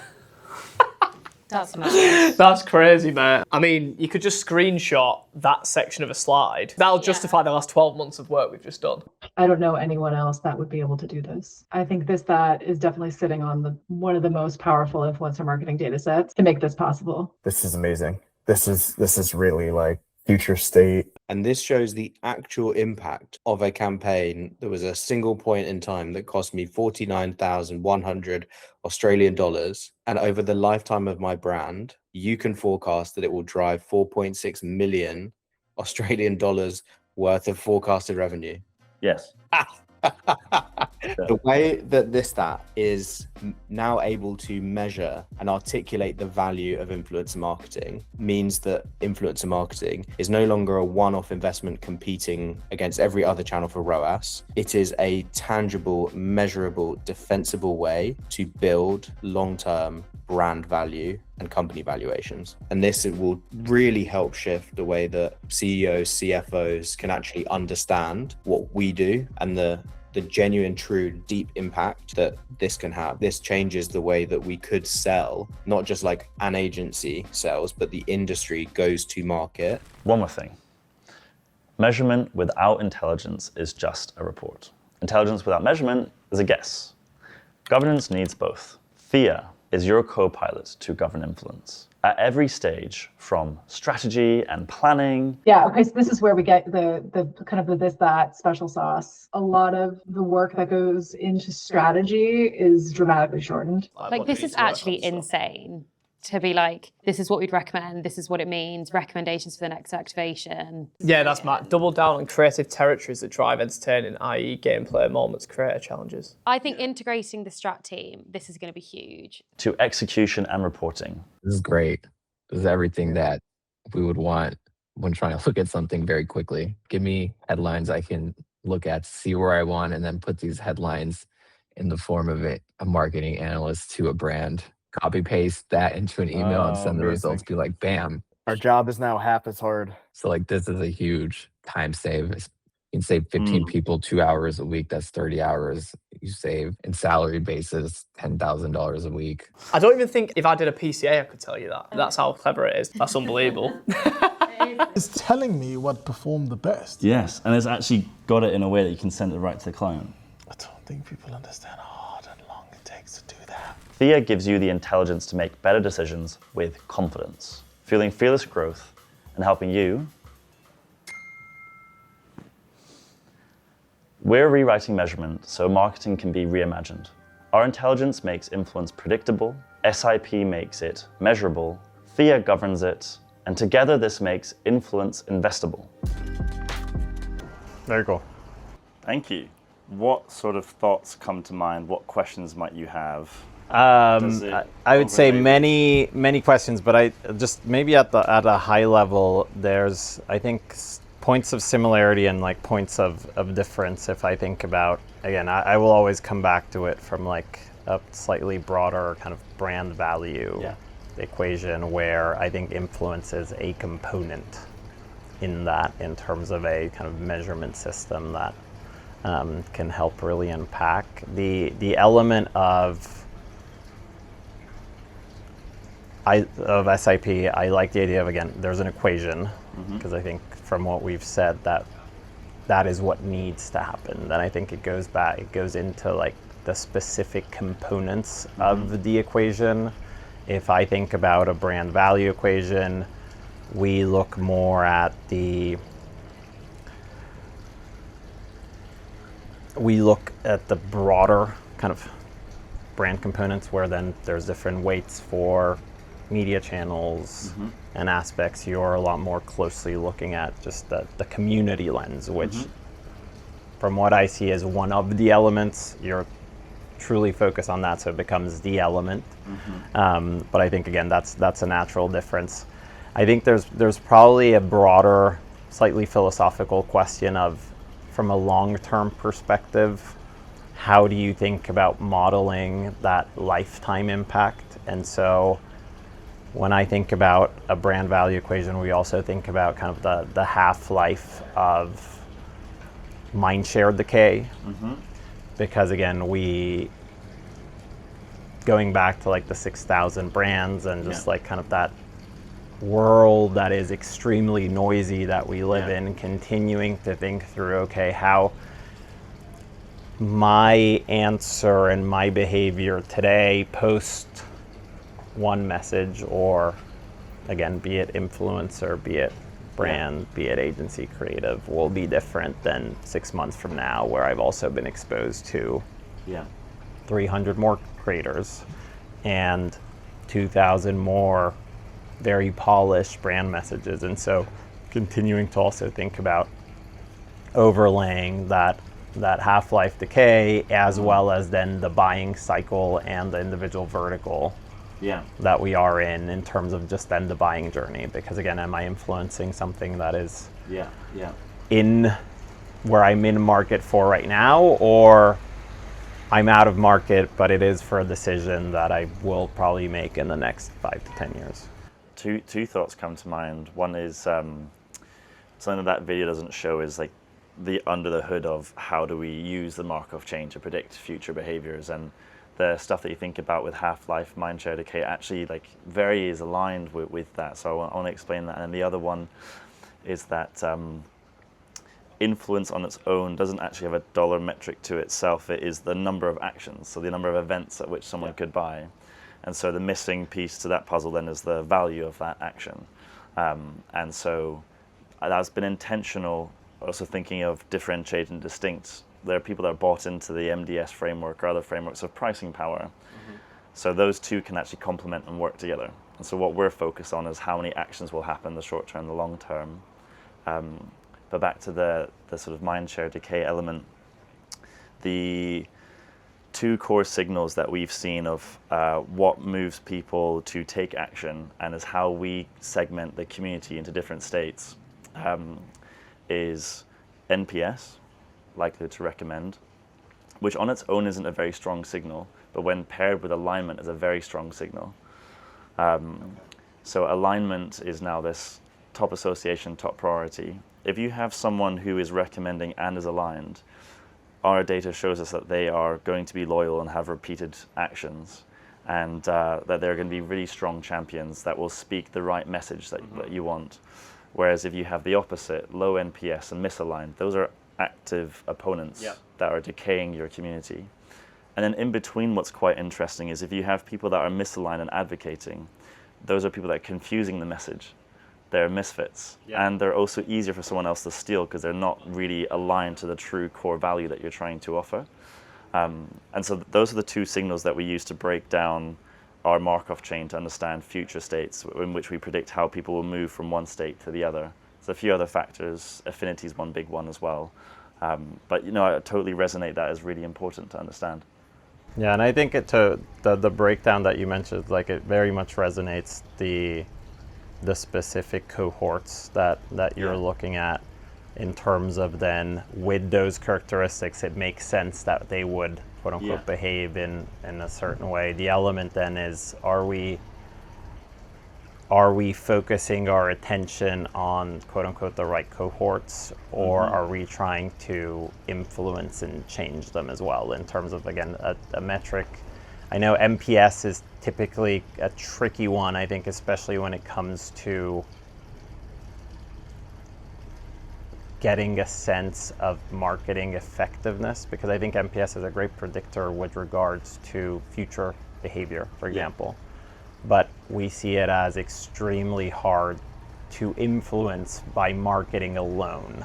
That's mad. That's crazy, mate. I mean, you could just screenshot that section of a slide. That'll justify the last 12 months of work we've just done. I don't know anyone else that would be able to do this. I think ThisThat is definitely sitting on one of the most powerful influencer marketing data sets to make this possible. This is amazing. This is really like future state. And this shows the actual impact of a campaign that was a single point in time that cost me 49,100 Australian dollars. And over the lifetime of my brand, you can forecast that it will drive 4.6 million Australian dollars worth of forecasted revenue. Yes. The way that ThisThat is now able to measure and articulate the value of influencer marketing means that influencer marketing is no longer a one-off investment competing against every other channel for ROAS. It is a tangible, measurable, defensible way to build long-term brand value and company valuations. And this will really help shift the way that CEOs, CFOs can actually understand what we do and the genuine, true, deep impact that this can have. This changes the way that we could sell, not just like an agency sells, but the industry goes to market. One more thing. Measurement without intelligence is just a report. Intelligence without measurement is a guess. Governance needs both. Thea is your co-pilot to govern influence. At every stage, from strategy and planning. Yeah, okay, so this is where we get the kind of the ThisThat special sauce. A lot of the work that goes into strategy is dramatically shortened. Like, this is actually insane to be like, this is what we'd recommend, this is what it means, recommendations for the next activation. Yeah, that's Matt. Double down on creative territories that drive entertaining, i.e. gameplay moments, creator challenges. I think integrating the strat team, this is going to be huge. To execution and reporting. This is great. This is everything that we would want when trying to look at something very quickly. Give me headlines I can look at, see where I want, and then put these headlines in the form of a marketing analyst to a brand. Copy paste that into an email and send the results. Be like, bam. Our job is now half as hard. So like, this is a huge time save. You can save 15 people 2 hours a week. That's 30 hours you save. In salary basis, $10,000 a week. I don't even think if I did a PCA, I could tell you that. That's how clever it is. That's unbelievable. It's telling me what performed the best. Yes, and it's actually got it in a way that you can send it right to the client. I don't think people understand how hard and long it takes to do that. Thea gives you the intelligence to make better decisions with confidence, fueling fearless growth and helping you. We're rewriting measurement so marketing can be reimagined. Our intelligence makes influence predictable, SIP makes it measurable, Thea governs it, and together this makes influence investable. Very cool. Thank you. What sort of thoughts come to mind? What questions might you have? I would say many questions, but I just maybe at a high level, there's I think points of similarity and like points of difference. If I think about, again, I will always come back to it from like a slightly broader kind of brand value equation, where I think influence is a component in that, in terms of a kind of measurement system that can help really unpack the element of SIP. I like the idea of, again, there's an equation, because I think from what we've said that is what needs to happen. Then I think it goes into like the specific components of the equation. If I think about a brand value equation, we look more at the broader kind of brand components, where then there's different weights for media channels and aspects. You're a lot more closely looking at just the community lens, which from what I see is one of the elements. You're truly focused on that, so it becomes the element. But I think, again, that's a natural difference. I think there's probably a broader, slightly philosophical question of, from a long-term perspective, how do you think about modeling that lifetime impact? And so when I think about a brand value equation, we also think about kind of the half-life of mind share decay. Because again, going back to like the 6,000 brands and just like kind of that world that is extremely noisy that we live in, continuing to think through, okay, how my answer and my behavior today post one message, or again, be it influencer, be it brand, be it agency creative, will be different than 6 months from now, where I've also been exposed to 300 more creators and 2,000 more very polished brand messages. And so continuing to also think about overlaying that half-life decay, as well as then the buying cycle and the individual vertical that we are in terms of just then the buying journey. Because again, am I influencing something that is in where I'm in market for right now, or I'm out of market, but it is for a decision that I will probably make in the next 5 to 10 years? Two thoughts come to mind. One is something that video doesn't show is like the under the hood of how do we use the Markov chain to predict future behaviors, and the stuff that you think about with half-life, mindshare decay actually like very is aligned with that. So I want to explain that. And the other one is that influence on its own doesn't actually have a dollar metric to itself. It is the number of actions, so the number of events at which someone could buy. And so the missing piece to that puzzle then is the value of that action. And so that's been intentional, also thinking of differentiate and distinct. There are people that are bought into the MDS framework or other frameworks of pricing power. So those two can actually complement and work together. And so what we're focused on is how many actions will happen in the short term, the long term. But back to the sort of mindshare decay element, the two core signals that we've seen of what moves people to take action and is how we segment the community into different states is NPS, likely to recommend, which on its own isn't a very strong signal, but when paired with alignment is a very strong signal. So alignment is now this top association, top priority. If you have someone who is recommending and is aligned, our data shows us that they are going to be loyal and have repeated actions, and that they're going to be really strong champions that will speak the right message that you want. Whereas if you have the opposite, low NPS and misaligned, those are active opponents that are decaying your community. And then in between, what's quite interesting is if you have people that are misaligned and advocating, those are people that are confusing the message. They're misfits. And they're also easier for someone else to steal because they're not really aligned to the true core value that you're trying to offer. And so those are the two signals that we use to break down our Markov chain to understand future states in which we predict how people will move from one state to the other. There's a few other factors. Affinity is one big one as well. But I totally resonate that as really important to understand. Yeah, and I think the breakdown that you mentioned, like it very much resonates the specific cohorts that you're looking at in terms of then with those characteristics, it makes sense that they would quote unquote behave in a certain way. The element then is, are we focusing our attention on quote unquote the right cohorts, or are we trying to influence and change them as well in terms of, again, a metric? I know NPS is typically a tricky one, I think, especially when it comes to getting a sense of marketing effectiveness, because I think NPS is a great predictor with regards to future behavior, for example. But we see it as extremely hard to influence by marketing alone.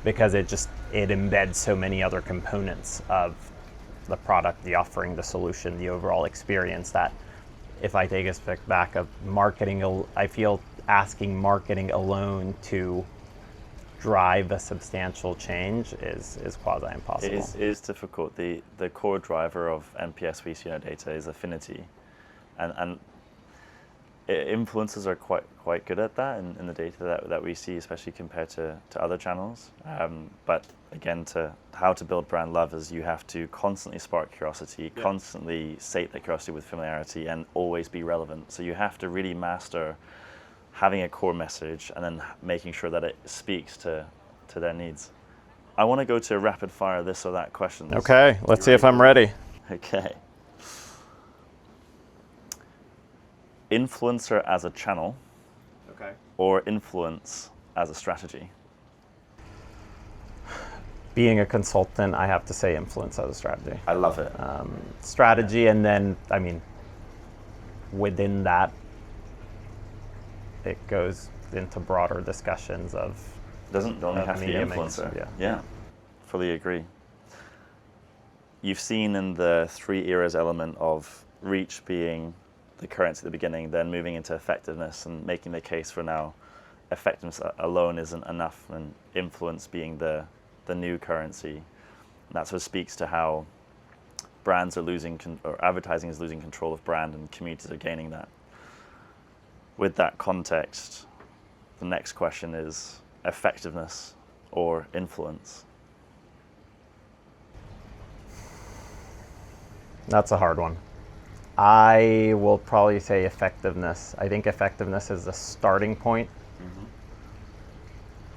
Because it embeds so many other components of the product, the offering, the solution, the overall experience, that if I take a step back of marketing, I feel asking marketing alone to drive a substantial change is quasi impossible. It is difficult. The core driver of NPS we see in our data is affinity. And influencers are quite good at that in the data that we see, especially compared to other channels. But again, how to build brand love is you have to constantly spark curiosity, constantly sate that curiosity with familiarity, and always be relevant. So you have to really master having a core message and then making sure that it speaks to their needs. I want to go to rapid fire this or that questions. Okay, let's see if I'm ready. Okay. Influencer as a channel, or influence as a strategy? Being a consultant, I have to say influence as a strategy. I love it. Strategy, and then, I mean, within that, it goes into broader discussions of Doesn't only have to be media mix, influencer. Yeah, fully agree. You've seen in the 3 eras element of reach being the currency at the beginning, then moving into effectiveness and making the case for now effectiveness alone isn't enough, and influence being the new currency. And that sort of speaks to how brands are losing, or advertising is losing control of brand, and communities are gaining that. With that context, the next question is effectiveness or influence? That's a hard one. I will probably say effectiveness. I think effectiveness is the starting point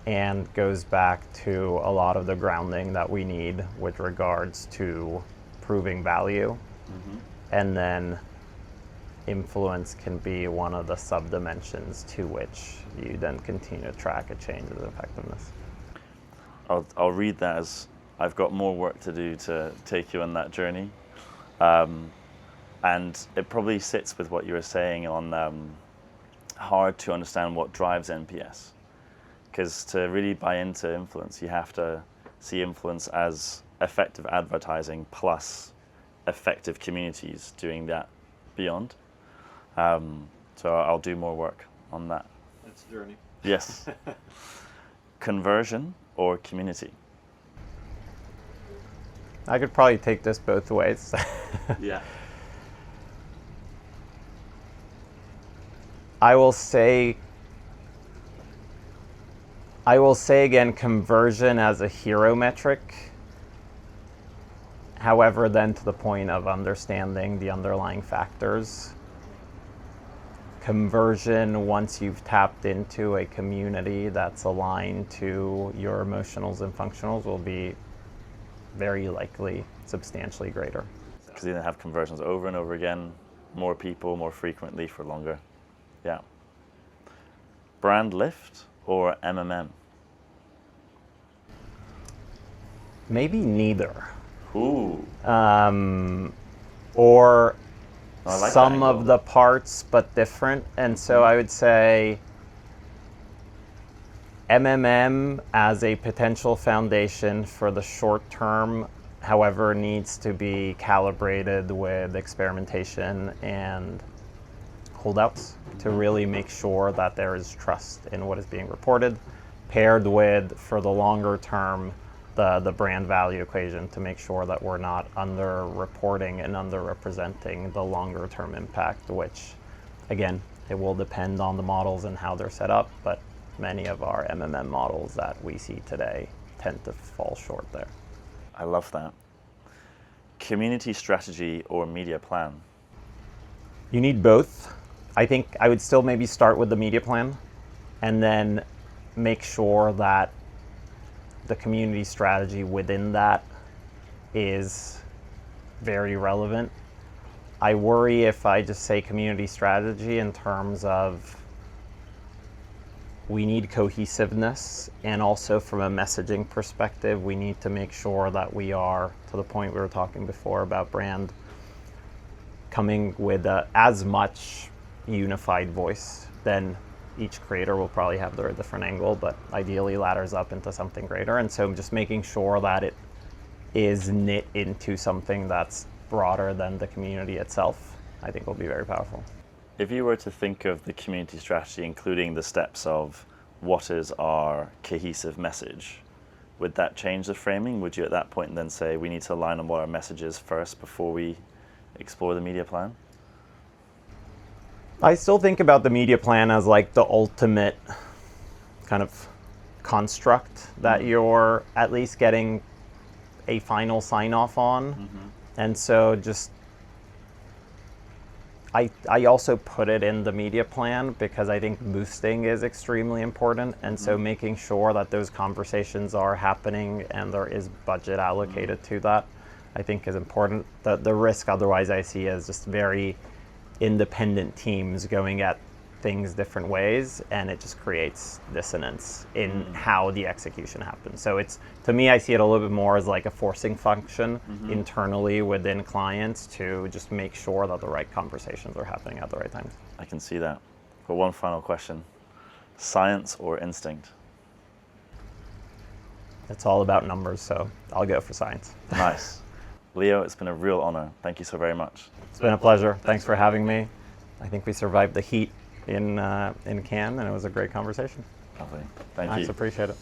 and goes back to a lot of the grounding that we need with regards to proving value. And then influence can be one of the sub-dimensions to which you then continue to track a change in effectiveness. I'll read that as I've got more work to do to take you on that journey. And it probably sits with what you were saying on hard to understand what drives NPS. Because to really buy into influence, you have to see influence as effective advertising plus effective communities doing that beyond. So I'll do more work on that. It's a journey. Yes. Conversion or community? I could probably take this both ways. Yeah. I will say again, conversion as a hero metric. However, then to the point of understanding the underlying factors, conversion, once you've tapped into a community that's aligned to your emotionals and functionals, will be very likely substantially greater. Because you then have conversions over and over again, more people, more frequently, for longer. Yeah. Brand lift or MMM? Maybe neither. Ooh. Or I like some that of the parts, but different. And so I would say MMM as a potential foundation for the short term, however, needs to be calibrated with experimentation and holdouts to really make sure that there is trust in what is being reported, paired with, for the longer term, the brand value equation to make sure that we're not under-reporting and under-representing the longer-term impact, which, again, it will depend on the models and how they're set up, but many of our MMM models that we see today tend to fall short there. I love that. Community strategy or media plan? You need both. I think I would still maybe start with the media plan and then make sure that the community strategy within that is very relevant. I worry if I just say community strategy in terms of we need cohesiveness, and also from a messaging perspective, we need to make sure that we are, to the point we were talking before about brand, coming with as much unified voice. Then each creator will probably have their different angle, but ideally ladders up into something greater. And so just making sure that it is knit into something that's broader than the community itself, I think will be very powerful. If you were to think of the community strategy, including the steps of what is our cohesive message, would that change the framing? Would you at that point then say we need to align on what our message is first before we explore the media plan? I still think about the media plan as like the ultimate kind of construct that you're at least getting a final sign off on. And so just I also put it in the media plan because I think boosting is extremely important, and so making sure that those conversations are happening and there is budget allocated to that, I think is important. The risk otherwise I see as just very independent teams going at things different ways, and it just creates dissonance in how the execution happens. So it's, to me, I see it a little bit more as like a forcing function internally within clients to just make sure that the right conversations are happening at the right times. I can see that. But one final question. Science or instinct? It's all about numbers, so I'll go for science. Nice. Leo, it's been a real honor. Thank you so very much. It's been a pleasure. Thanks for having me. I think we survived the heat in Cannes, and it was a great conversation. Lovely. Thank Thanks, you. appreciate it.